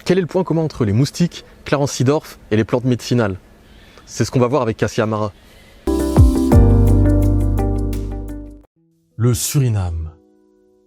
Quel est le point commun entre les moustiques, Clarence-Seedorf et les plantes médicinales? C'est ce qu'on va voir avec Cassia Amara. Le Suriname.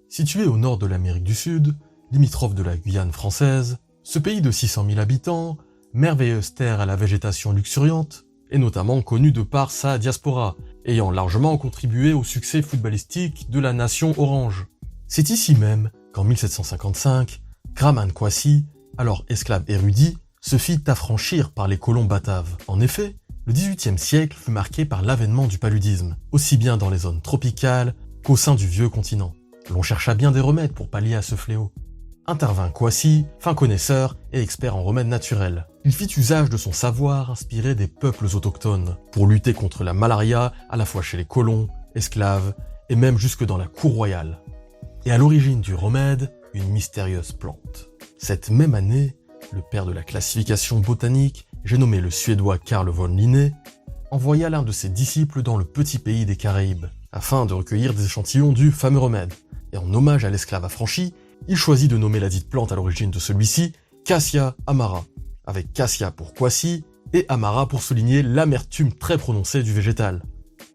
Situé au nord de l'Amérique du Sud, limitrophe de la Guyane française, ce pays de 600 000 habitants, merveilleuse terre à la végétation luxuriante, est notamment connu de par sa diaspora, ayant largement contribué au succès footballistique de la nation orange. C'est ici même qu'en 1755, Kraman Kwasi, alors esclave érudit, se fit affranchir par les colons bataves. En effet, le XVIIIe siècle fut marqué par l'avènement du paludisme, aussi bien dans les zones tropicales qu'au sein du vieux continent. L'on chercha bien des remèdes pour pallier à ce fléau. Intervint Kwasi, fin connaisseur et expert en remèdes naturels. Il fit usage de son savoir inspiré des peuples autochtones pour lutter contre la malaria à la fois chez les colons, esclaves et même jusque dans la cour royale. Et à l'origine du remède, une mystérieuse plante. Cette même année, le père de la classification botanique, j'ai nommé le Suédois Carl von Linné, envoya l'un de ses disciples dans le petit pays des Caraïbes, afin de recueillir des échantillons du fameux remède. Et en hommage à l'esclave affranchi, il choisit de nommer la dite plante à l'origine de celui-ci Cassia Amara, avec Cassia pour Kwasi et Amara pour souligner l'amertume très prononcée du végétal.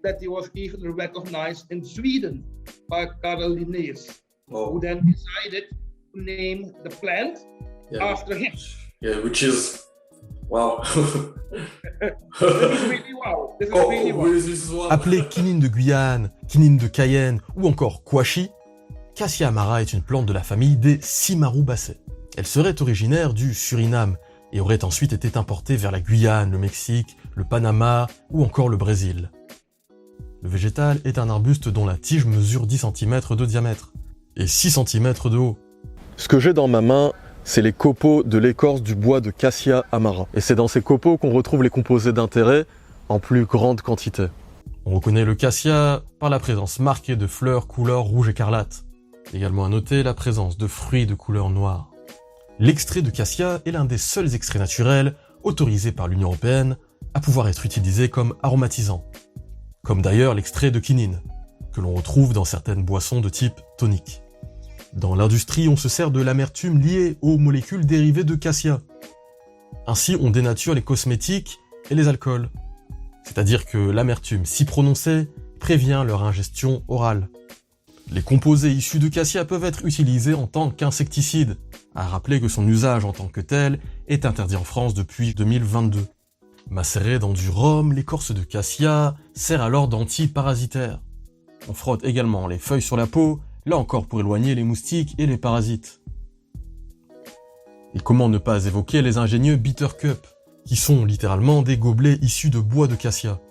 That he was even recognized in Sweden by Carl Linnaeus, who then decided to name the plant after him. Yeah, which is wow. This is really wow. This is really wow. This is wow. Appelée quinine de Guyane, quinine de Cayenne ou encore Quachi, Cassia Amara est une plante de la famille des Cimarubacées. Elle serait originaire du Suriname et aurait ensuite été importée vers la Guyane, le Mexique, le Panama ou encore le Brésil. Le végétal est un arbuste dont la tige mesure 10 cm de diamètre et 6 cm de haut. Ce que j'ai dans ma main, c'est les copeaux de l'écorce du bois de Cassia Amara. Et c'est dans ces copeaux qu'on retrouve les composés d'intérêt en plus grande quantité. On reconnaît le cassia par la présence marquée de fleurs couleur rouge écarlate. Également à noter la présence de fruits de couleur noire. L'extrait de cassia est l'un des seuls extraits naturels autorisés par l'Union européenne à pouvoir être utilisé comme aromatisant. Comme d'ailleurs l'extrait de quinine, que l'on retrouve dans certaines boissons de type tonique. Dans l'industrie, on se sert de l'amertume liée aux molécules dérivées de cassia. Ainsi, on dénature les cosmétiques et les alcools. C'est-à-dire que l'amertume si prononcée prévient leur ingestion orale. Les composés issus de cassia peuvent être utilisés en tant qu'insecticide, à rappeler que son usage en tant que tel est interdit en France depuis 2022. Macéré dans du rhum, l'écorce de cassia sert alors d'antiparasitaire. On frotte également les feuilles sur la peau, là encore pour éloigner les moustiques et les parasites. Et comment ne pas évoquer les ingénieux bitter cups, qui sont littéralement des gobelets issus de bois de cassia.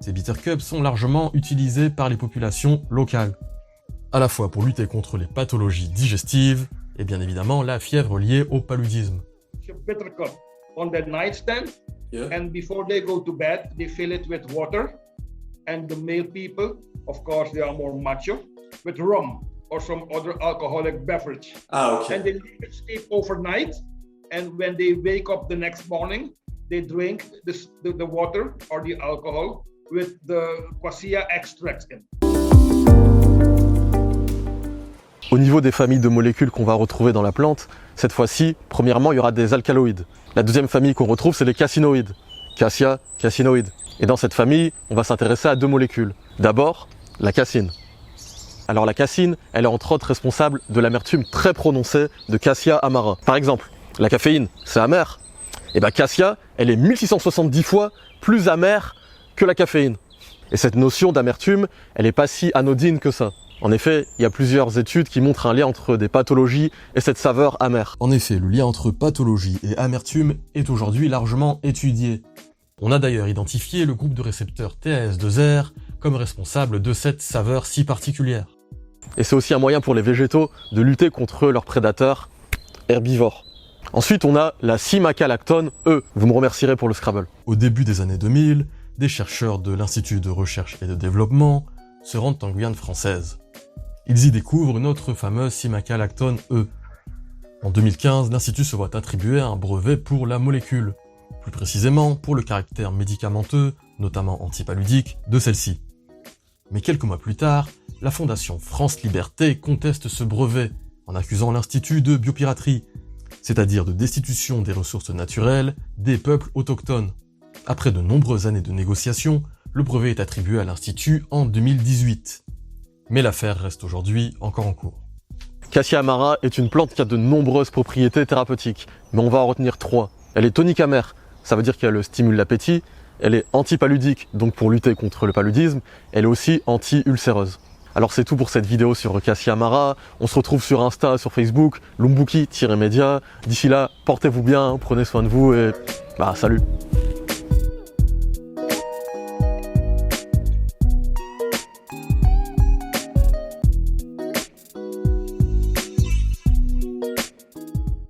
Ces bitter cups sont largement utilisés par les populations locales, à la fois pour lutter contre les pathologies digestives et bien évidemment la fièvre liée au paludisme. Bitter cup on their nightstand, and before they go to bed, they fill it with water. And the male people, of course, they are more macho, with rum or some other alcoholic beverage. Okay. And they leave it sleep overnight. And when they wake up the next morning, they drink the water or the alcohol with the quassia extract in. Au niveau des familles de molécules qu'on va retrouver dans la plante, cette fois-ci, premièrement, il y aura des alcaloïdes. La deuxième famille qu'on retrouve, c'est les cassinoïdes. Cassia, cassinoïdes. Et dans cette famille, on va s'intéresser à deux molécules. D'abord, la cassine. Alors la cassine, elle est entre autres responsable de l'amertume très prononcée de Cassia Amara. Par exemple, la caféine, c'est amer. Et bien Cassia, elle est 1670 fois plus amère que la caféine. Et cette notion d'amertume, elle n'est pas si anodine que ça. En effet, il y a plusieurs études qui montrent un lien entre des pathologies et cette saveur amère. En effet, le lien entre pathologie et amertume est aujourd'hui largement étudié. On a d'ailleurs identifié le groupe de récepteurs TAS2R comme responsable de cette saveur si particulière. Et c'est aussi un moyen pour les végétaux de lutter contre leurs prédateurs herbivores. Ensuite, on a la Simacalactone E. Vous me remercierez pour le Scrabble. Au début des années 2000, des chercheurs de l'Institut de recherche et de développement se rendent en Guyane française. Ils y découvrent notre fameuse Simacalactone E. En 2015, l'Institut se voit attribuer un brevet pour la molécule, plus précisément pour le caractère médicamenteux, notamment antipaludique, de celle-ci. Mais quelques mois plus tard, la Fondation France Liberté conteste ce brevet en accusant l'Institut de biopiraterie, c'est-à-dire de destitution des ressources naturelles des peuples autochtones. Après de nombreuses années de négociations, le brevet est attribué à l'Institut en 2018. Mais l'affaire reste aujourd'hui encore en cours. Cassia amara est une plante qui a de nombreuses propriétés thérapeutiques, mais on va en retenir 3. Elle est tonique amère, ça veut dire qu'elle stimule l'appétit. Elle est antipaludique, donc pour lutter contre le paludisme. Elle est aussi anti-ulcéreuse. Alors c'est tout pour cette vidéo sur Cassia amara. On se retrouve sur Insta, sur Facebook, lumbuki-media. D'ici là, portez-vous bien, prenez soin de vous et salut.